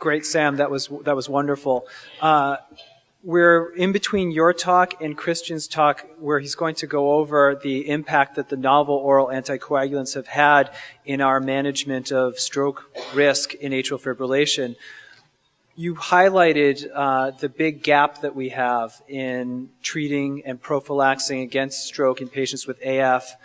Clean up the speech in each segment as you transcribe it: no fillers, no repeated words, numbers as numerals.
Great, Sam. That was wonderful. We're in between your talk and Christian's talk, where he's going to go over the impact that the novel oral anticoagulants have had in our management of stroke risk in atrial fibrillation. You highlighted the big gap that we have in treating and prophylaxing against stroke in patients with AF.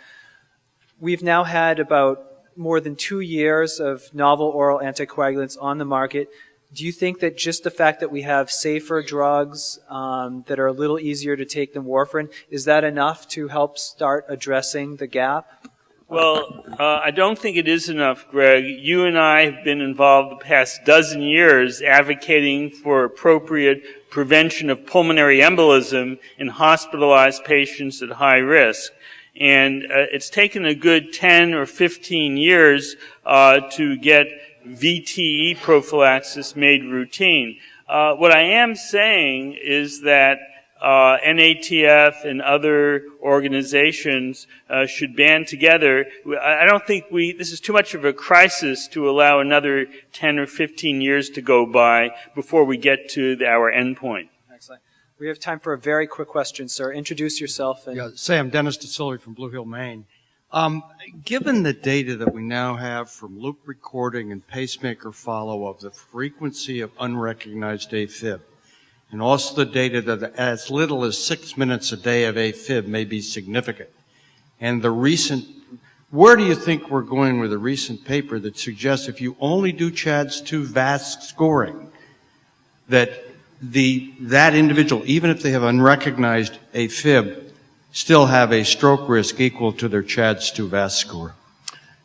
We've now had about more than 2 years of novel oral anticoagulants on the market. Do you think that just the fact that we have safer drugs that are a little easier to take than warfarin, is that enough to help start addressing the gap? Well, I don't think it is enough, Greg. You and I have been involved the past dozen years advocating for appropriate prevention of pulmonary embolism in hospitalized patients at high risk. And it's taken a good 10 or 15 years to get VTE prophylaxis made routine. What I am saying is that NATF and other organizations should band together. I don't think this is too much of a crisis to allow another 10 or 15 years to go by before we get to our endpoint. Excellent. We have time for a very quick question, sir. Introduce yourself. Sam, Dennis DeSilli from Blue Hill, Maine. Given the data that we now have from loop recording and pacemaker follow-up, the frequency of unrecognized AFib, and also the data that as little as 6 minutes a day of AFib may be significant, and where do you think we're going with a recent paper that suggests if you only do CHADS-2 VASC scoring, that that individual, even if they have unrecognized AFib, still have a stroke risk equal to their CHADS-2 VASC score?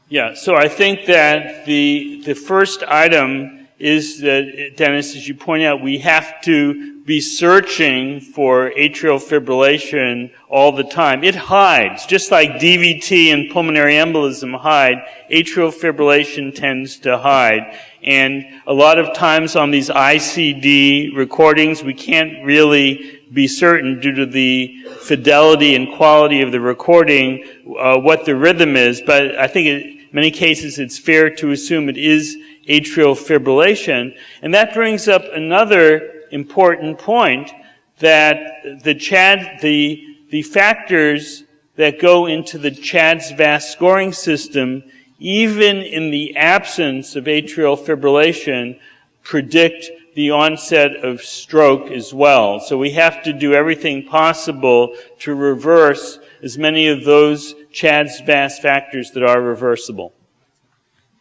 Yeah, so I think that the first item is that, Dennis, as you point out, we have to be searching for atrial fibrillation all the time. It hides, just like DVT and pulmonary embolism hide, atrial fibrillation tends to hide. And a lot of times on these ICD recordings, we can't really be certain due to the fidelity and quality of the recording what the rhythm is. But I think in many cases it's fair to assume it is atrial fibrillation. And that brings up another important point, that the factors that go into the CHADS-VASC scoring system, even in the absence of atrial fibrillation, predict the onset of stroke as well. So we have to do everything possible to reverse as many of those CHADS-VASC factors that are reversible.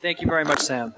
Thank you very much, Sam.